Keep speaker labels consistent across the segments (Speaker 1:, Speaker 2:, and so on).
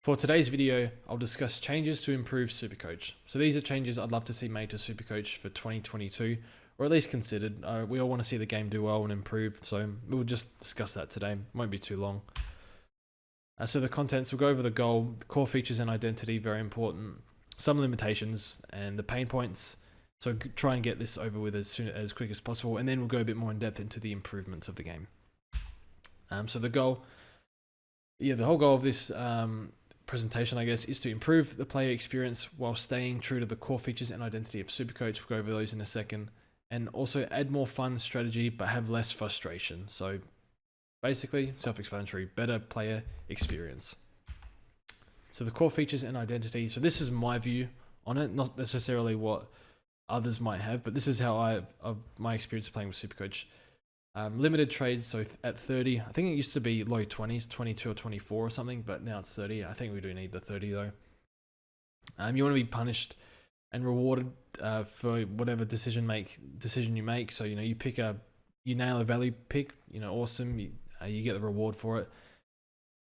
Speaker 1: For today's video, I'll discuss changes to improve Supercoach. So these are changes I'd love to see made to Supercoach for 2022, or at least considered. We all want to see the game do well and improve, so we'll just discuss that today. Won't be too long. So the contents, we'll go over the goal, the core features and identity, very important, some limitations, and the pain points. So try and get this over with as quick as possible, and then we'll go a bit more in depth into the improvements of the game. So the goal, the whole goal of this presentation, I guess, is to improve the player experience while staying true to the core features and identity of Supercoach. We'll go over those in a second, and also add more fun strategy but have less frustration. So basically, self-explanatory, better player experience. So the core features and identity. So this is my view on it, not necessarily what others might have, but this is how my experience playing with Supercoach. Limited trades, so at 30, I think it used to be low 20s, 22 or 24 or something, but now it's 30. I think we do need the 30 though. You want to be punished and rewarded for whatever decision you make. So you nail a value pick, awesome. You get the reward for it.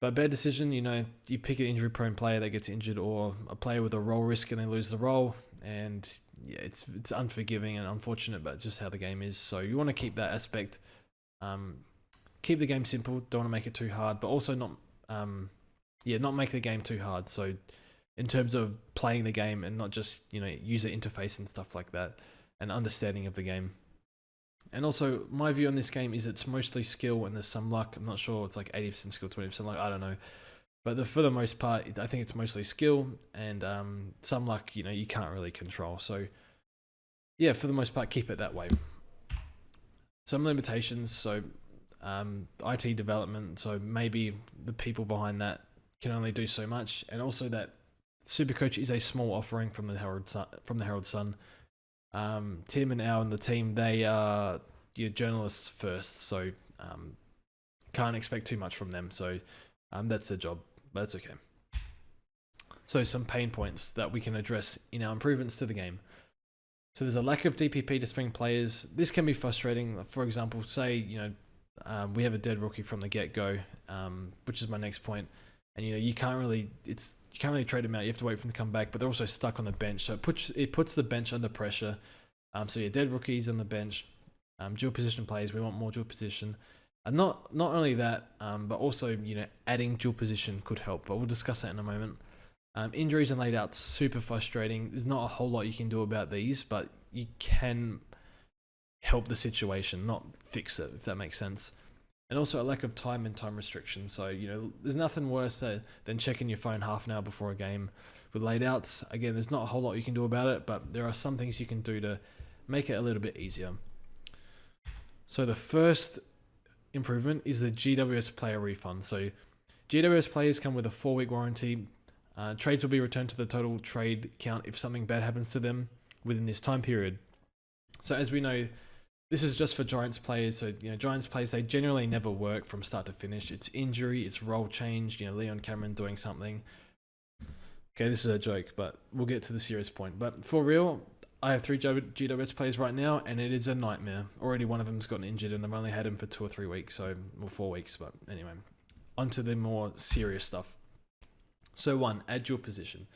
Speaker 1: But bad decision, you pick an injury prone player that gets injured, or a player with a role risk and they lose the role, and yeah, it's unforgiving and unfortunate, but just how the game is. So you want to keep that aspect. Keep the game simple, don't want to make it too hard, but also not make the game too hard. So in terms of playing the game and not just, user interface and stuff like that, and understanding of the game. And also, my view on this game is it's mostly skill and there's some luck. I'm not sure, it's like 80% skill, 20% luck, I don't know. But for the most part, I think it's mostly skill and some luck, you can't really control. So yeah, for the most part, keep it that way. Some limitations, so IT development, so maybe the people behind that can only do so much, and also that Supercoach is a small offering from the Herald Sun. Tim and Al and the team, they are journalists first, so can't expect too much from them. So that's their job, but that's okay. So some pain points that we can address in our improvements to the game. So there's a lack of DPP to swing players. This can be frustrating. For example, say we have a dead rookie from the get-go, which is my next point, and you can't really trade them out. You have to wait for them to come back, but they're also stuck on the bench, so it puts the bench under pressure. So dead rookies on the bench, dual position players. We want more dual position, and not only that, but also adding dual position could help. But we'll discuss that in a moment. Injuries and laid out, super frustrating. There's not a whole lot you can do about these, but you can help the situation, not fix it, if that makes sense. And also a lack of time and time restrictions. So, there's nothing worse than checking your phone half an hour before a game with laid outs. Again, there's not a whole lot you can do about it, but there are some things you can do to make it a little bit easier. So the first improvement is the GWS player refund. So GWS players come with a 4-week warranty. Trades will be returned to the total trade count if something bad happens to them within this time period. So as we know, this is just for Giants players. So Giants players, they generally never work from start to finish. It's injury, it's role change. Leon Cameron doing something. Okay, this is a joke, but we'll get to the serious point. But for real, I have 3 GWS players right now, and it is a nightmare. Already one of them's gotten injured, and I've only had him for 2 or 3 weeks, or 4 weeks. But anyway, onto the more serious stuff. So 1, add dual position.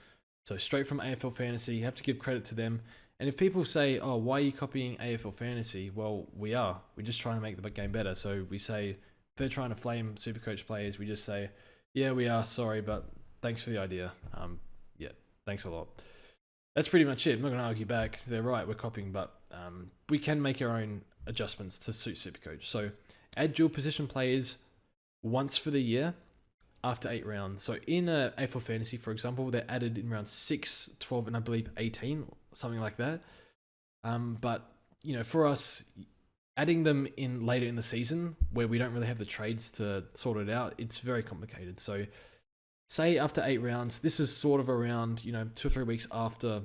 Speaker 1: So straight from AFL Fantasy, you have to give credit to them. And if people say, oh, why are you copying AFL Fantasy? Well, we are. We're just trying to make the game better. So we say, if they're trying to flame Supercoach players, we just say, yeah, we are, sorry, but thanks for the idea. Yeah, thanks a lot. That's pretty much it. I'm not going to argue back. They're right, we're copying, but we can make our own adjustments to suit Supercoach. So add dual position players once for the year, after 8 rounds. So in AFL Fantasy, for example, they're added in round 6, 12, and I believe 18, something like that. But for us, adding them in later in the season, where we don't really have the trades to sort it out, it's very complicated. So say after 8 rounds, this is sort of around 2 or 3 weeks after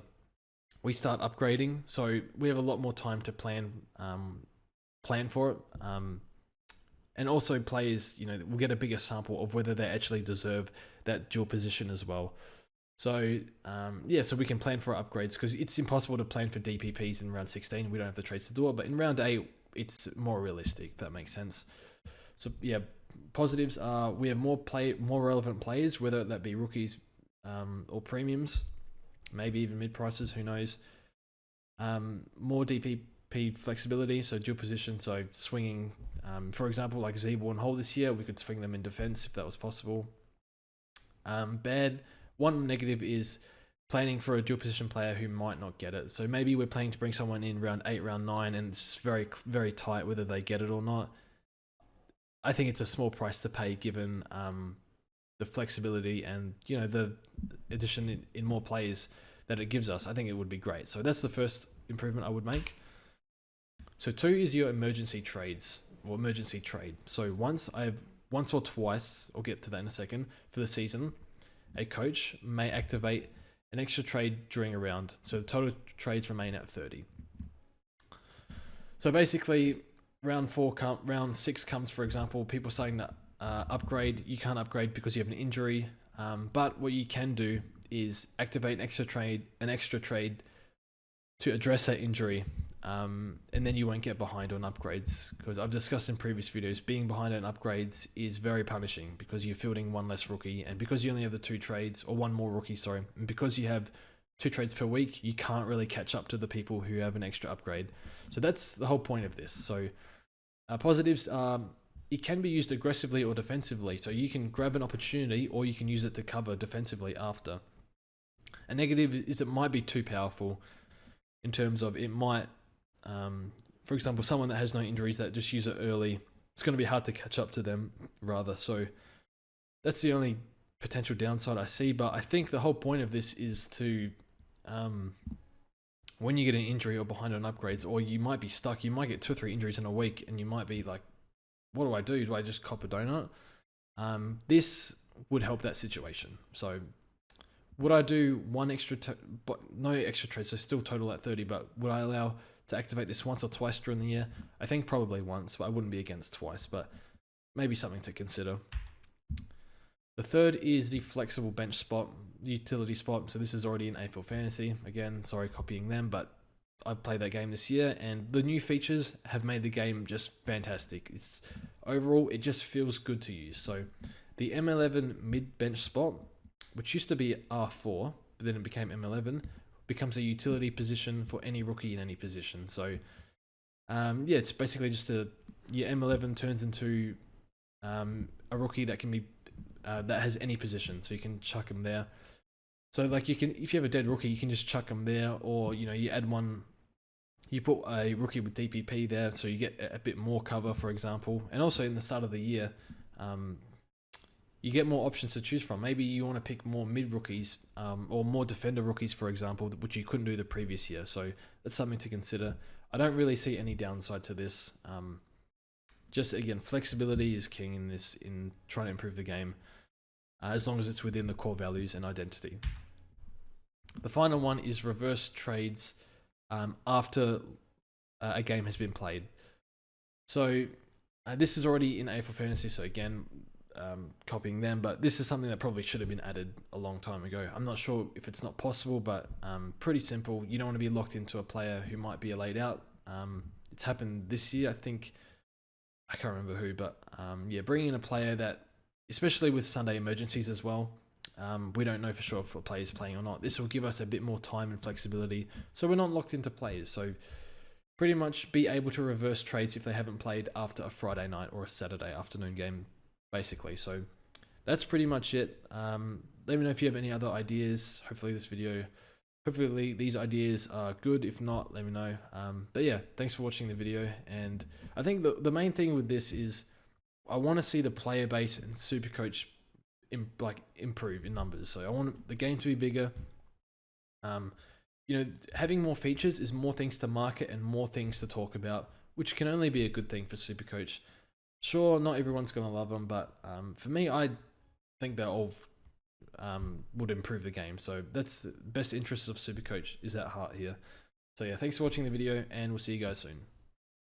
Speaker 1: we start upgrading. So we have a lot more time to plan for it. And also players, will get a bigger sample of whether they actually deserve that dual position as well. So, so we can plan for upgrades, because it's impossible to plan for DPPs in round 16. We don't have the trades to do it, but in round 8, it's more realistic, if that makes sense. So, yeah, positives are we have more relevant players, whether that be rookies, or premiums, maybe even mid prices, who knows. More DPP flexibility, so dual position, so swinging, for example, like Zeeble and Hole this year, we could swing them in defense if that was possible. One negative is planning for a dual position player who might not get it. So maybe we're planning to bring someone in round 8, round 9, and it's very, very tight whether they get it or not. I think it's a small price to pay given the flexibility and the addition in more players that it gives us. I think it would be great. So that's the first improvement I would make. So 2 is your emergency trades or emergency trade. So once or twice, I'll get to that in a second, for the season, a coach may activate an extra trade during a round. So the total trades remain at 30. So basically, round 6 comes, for example, people starting to upgrade. You can't upgrade because you have an injury, but what you can do is activate an extra trade to address that injury, and then you won't get behind on upgrades, because I've discussed in previous videos, being behind on upgrades is very punishing because you're fielding one less rookie, and because you only have the 2 trades, or one more rookie, sorry, and because you have 2 trades per week, you can't really catch up to the people who have an extra upgrade. So that's the whole point of this. So positives are, it can be used aggressively or defensively, so you can grab an opportunity or you can use it to cover defensively after. A negative is it might be too powerful, in terms of it might, for example, someone that has no injuries that just use it early, it's going to be hard to catch up to them, rather. So that's the only potential downside I see. But I think the whole point of this is to, when you get an injury or behind on upgrades, or you might be stuck, you might get 2 or 3 injuries in a week, and you might be like, what do I do? Do I just cop a donut? This would help that situation. So would I do one extra, but no extra trades, so still total at 30, but would I allow to activate this once or twice during the year? I think probably once, but I wouldn't be against twice, but maybe something to consider. The third is the flexible bench spot, utility spot. So this is already in AFL Fantasy. Again, sorry copying them, but I've played that game this year, and the new features have made the game just fantastic. Overall, it just feels good to use. So the M11 mid bench spot, which used to be R4, but then it became M11, becomes a utility position for any rookie in any position. So yeah, it's basically just your M11 turns into a rookie that can be that has any position, so you can chuck him there. So like you can, if you have a dead rookie, you can just chuck him there, or you add one, you put a rookie with DPP there, so you get a bit more cover, for example. And also in the start of the year, you get more options to choose from. Maybe you want to pick more mid rookies, or more defender rookies, for example, which you couldn't do the previous year. So that's something to consider. I don't really see any downside to this. Just again, flexibility is king in trying to improve the game, as long as it's within the core values and identity. The final one is reverse trades after a game has been played. So this is already in AFL Fantasy, so again, copying them, but this is something that probably should have been added a long time ago. I'm not sure if it's not possible, but pretty simple. You don't want to be locked into a player who might be laid out. It's happened this year, I think. I can't remember who, but yeah, bringing in a player that, especially with Sunday emergencies as well, we don't know for sure if a player is playing or not. This will give us a bit more time and flexibility, so we're not locked into players. So pretty much be able to reverse trades if they haven't played after a Friday night or a Saturday afternoon game, basically. So that's pretty much it. Let me know if you have any other ideas. Hopefully these ideas are good. If not, let me know. But yeah, thanks for watching the video. And I think the main thing with this is I want to see the player base and Supercoach improve in numbers. So I want the game to be bigger. Having more features is more things to market and more things to talk about, which can only be a good thing for Supercoach. Sure, not everyone's going to love them, but for me, I think they're all would improve the game. So that's the best interests of Supercoach is at heart here. So yeah, thanks for watching the video, and we'll see you guys soon.